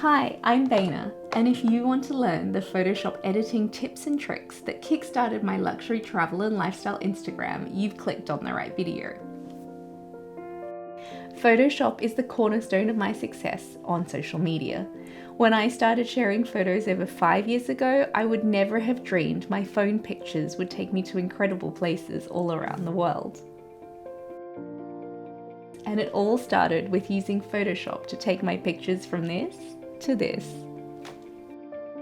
Hi, I'm Bei Na, and if you want to learn the Photoshop editing tips and tricks that kickstarted my luxury travel and lifestyle Instagram, you've clicked on the right video. Photoshop is the cornerstone of my success on social media. When I started sharing photos over 5 years ago, I would never have dreamed my phone pictures would take me to incredible places all around the world. And it all started with using Photoshop to take my pictures from this to this.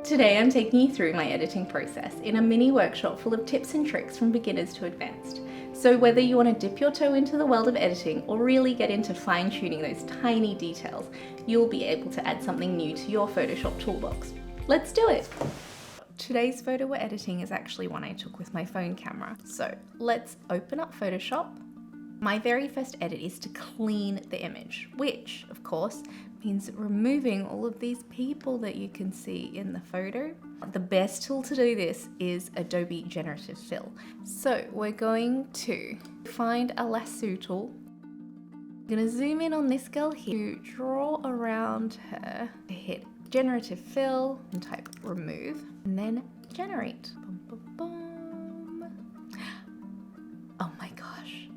Today I'm taking you through my editing process in a mini workshop full of tips and tricks from beginners to advanced. So whether you want to dip your toe into the world of editing or really get into fine-tuning those tiny details, you'll be able to add something new to your Photoshop toolbox. Let's do it! Today's photo we're editing is actually one I took with my phone camera. So let's open up Photoshop. My very first edit is to clean the image, which of course means removing all of these people that you can see in the photo. The best tool to do this is Adobe Generative Fill. So we're going to find a lasso tool. I'm gonna zoom in on this girl here, draw around her, hit Generative Fill and type remove, and then generate. Boom, boom, boom. Oh my gosh.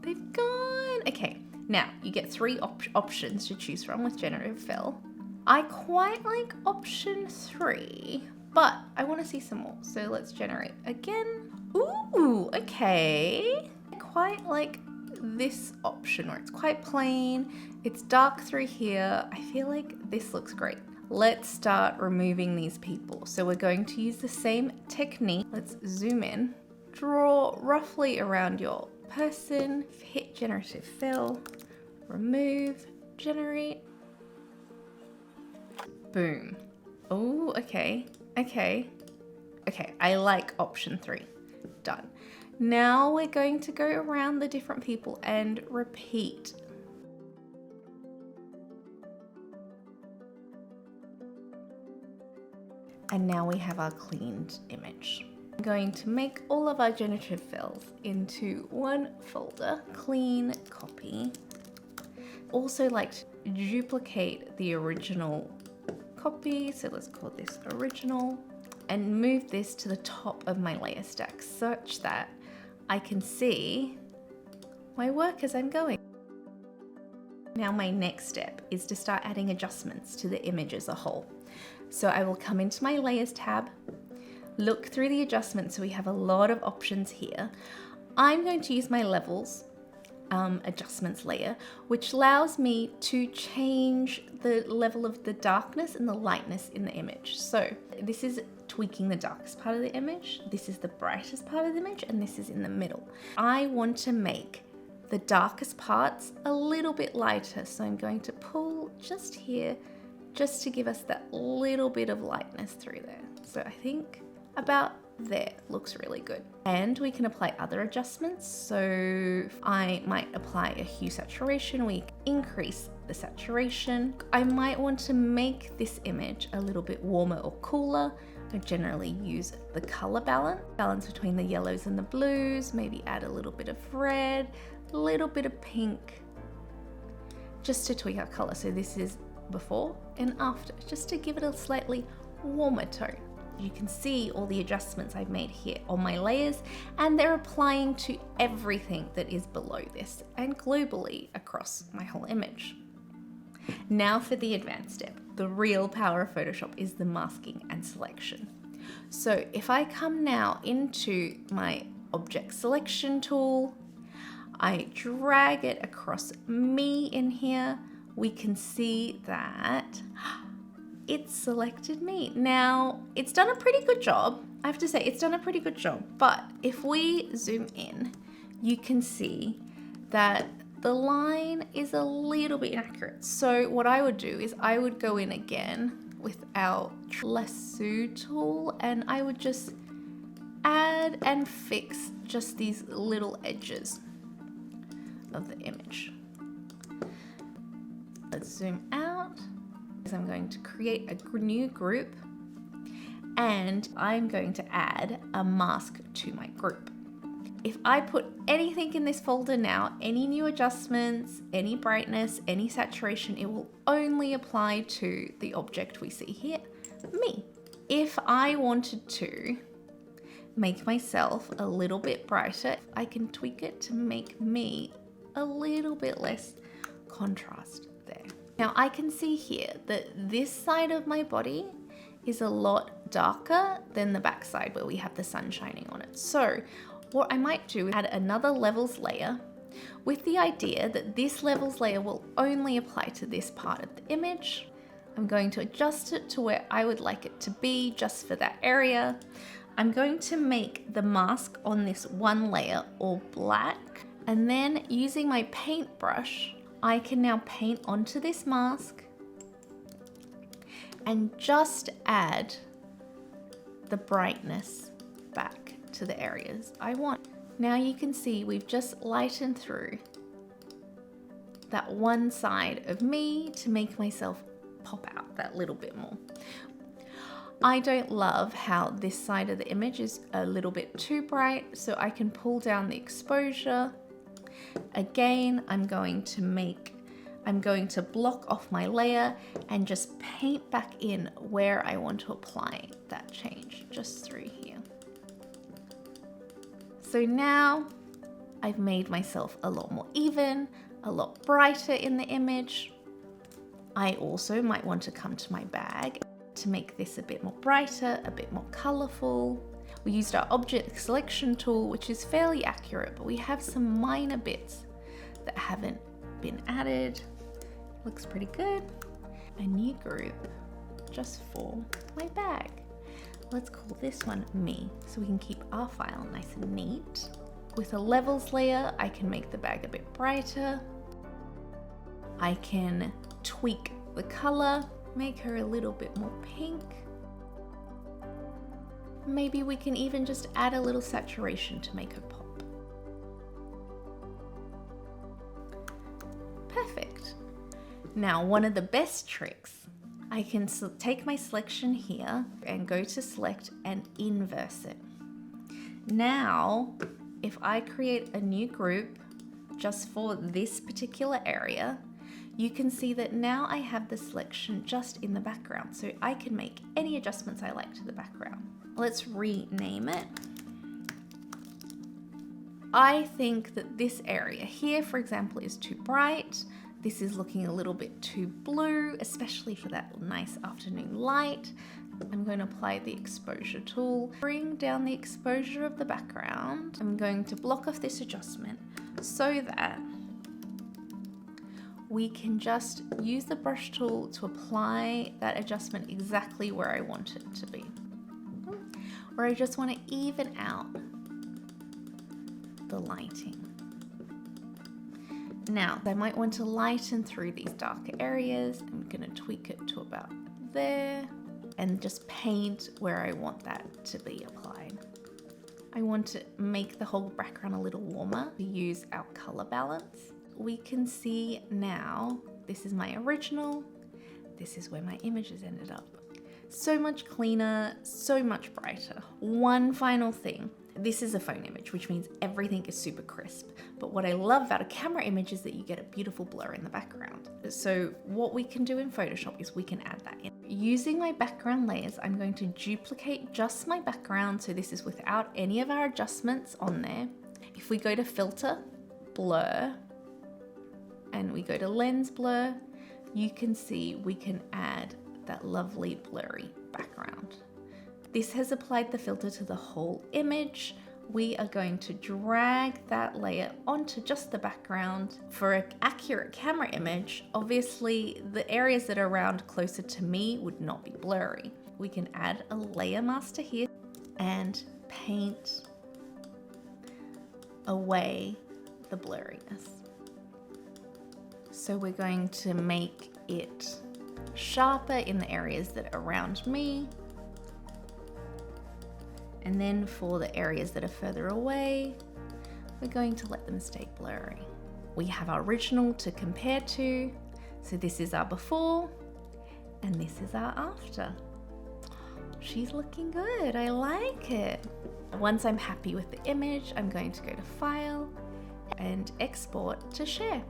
They've gone. Okay, now you get three options to choose from with Generative Fill. I quite like option 3, but I want to see some more. So let's generate again. Ooh, okay. I quite like this option where it's quite plain. It's dark through here. I feel like this looks great. Let's start removing these people. So we're going to use the same technique. Let's zoom in, draw roughly around your person, hit Generative Fill, remove, generate, boom. Oh, okay, I like option 3, done. Now we're going to go around the different people and repeat. And now we have our cleaned image. I'm going to make all of our generative fills into one folder, clean, copy. Also like to duplicate the original copy, so let's call this original, and move this to the top of my layer stack such that I can see my work as I'm going. Now my next step is to start adding adjustments to the image as a whole. So I will come into my layers tab, look through the adjustments, so we have a lot of options here. I'm going to use my levels adjustments layer, which allows me to change the level of the darkness and the lightness in the image. So this is tweaking the darkest part of the image, this is the brightest part of the image, and this is in the middle. I want to make the darkest parts a little bit lighter, so I'm going to pull just here, just to give us that little bit of lightness through there. So I think about there looks really good. And we can apply other adjustments. So I might apply a hue saturation, we increase the saturation. I might want to make this image a little bit warmer or cooler. I generally use the color balance between the yellows and the blues, maybe add a little bit of red, a little bit of pink, just to tweak our color. So this is before and after, just to give it a slightly warmer tone. You can see all the adjustments I've made here on my layers, and they're applying to everything that is below this and globally across my whole image. Now for the advanced step. The real power of Photoshop is the masking and selection. So if I come now into my object selection tool, I drag it across me in here, we can see that it's selected me. Now, it's done a pretty good job. I have to say, it's done a pretty good job. But if we zoom in, you can see that the line is a little bit inaccurate. So what I would do is I would go in again with our lasso tool, and I would just add and fix just these little edges of the image. Let's zoom out. I'm going to create a new group, and I'm going to add a mask to my group. If I put anything in this folder now, any new adjustments, any brightness, any saturation, it will only apply to the object we see here, me. If I wanted to make myself a little bit brighter, I can tweak it to make me a little bit less contrast there. Now I can see here that this side of my body is a lot darker than the back side where we have the sun shining on it. So what I might do is add another levels layer with the idea that this levels layer will only apply to this part of the image. I'm going to adjust it to where I would like it to be just for that area. I'm going to make the mask on this one layer all black, and then using my paintbrush, I can now paint onto this mask and just add the brightness back to the areas I want. Now you can see we've just lightened through that one side of me to make myself pop out that little bit more. I don't love how this side of the image is a little bit too bright, so I can pull down the exposure. Again, I'm going to block off my layer and just paint back in where I want to apply that change, just through here. So now I've made myself a lot more even, a lot brighter in the image. I also might want to come to my bag to make this a bit more brighter, a bit more colorful. We used our object selection tool, which is fairly accurate, but we have some minor bits that haven't been added. Looks pretty good. A new group just for my bag. Let's call this one me, so we can keep our file nice and neat. With a levels layer, I can make the bag a bit brighter. I can tweak the color, make her a little bit more pink. Maybe we can even just add a little saturation to make her pop. Perfect. Now, one of the best tricks, I can take my selection here and go to select and inverse it. Now, if I create a new group just for this particular area, you can see that now I have the selection just in the background, so I can make any adjustments I like to the background. Let's rename it. I think that this area here, for example, is too bright. This is looking a little bit too blue, especially for that nice afternoon light. I'm going to apply the exposure tool, bring down the exposure of the background. I'm going to block off this adjustment so that we can just use the brush tool to apply that adjustment exactly where I want it to be. Where I just want to even out the lighting. Now, I might want to lighten through these darker areas. I'm going to tweak it to about there and just paint where I want that to be applied. I want to make the whole background a little warmer. We use our color balance. We can see now, this is my original, this is where my images ended up. So much cleaner, so much brighter. One final thing, this is a phone image, which means everything is super crisp. But what I love about a camera image is that you get a beautiful blur in the background. So what we can do in Photoshop is we can add that in. Using my background layers, I'm going to duplicate just my background. So this is without any of our adjustments on there. If we go to filter, blur, and we go to lens blur, you can see we can add that lovely blurry background. This has applied the filter to the whole image. We are going to drag that layer onto just the background. For an accurate camera image, obviously the areas that are around closer to me would not be blurry. We can add a layer master here and paint away the blurriness. So we're going to make it sharper in the areas that are around me. And then for the areas that are further away, we're going to let them stay blurry. We have our original to compare to. So this is our before and this is our after. she's looking good. I like it. Once I'm happy with the image, I'm going to go to File and Export to Share.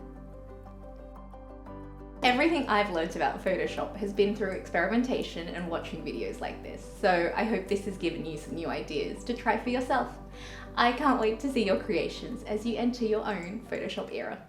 Everything I've learnt about Photoshop has been through experimentation and watching videos like this, so I hope this has given you some new ideas to try for yourself. I can't wait to see your creations as you enter your own Photoshop era.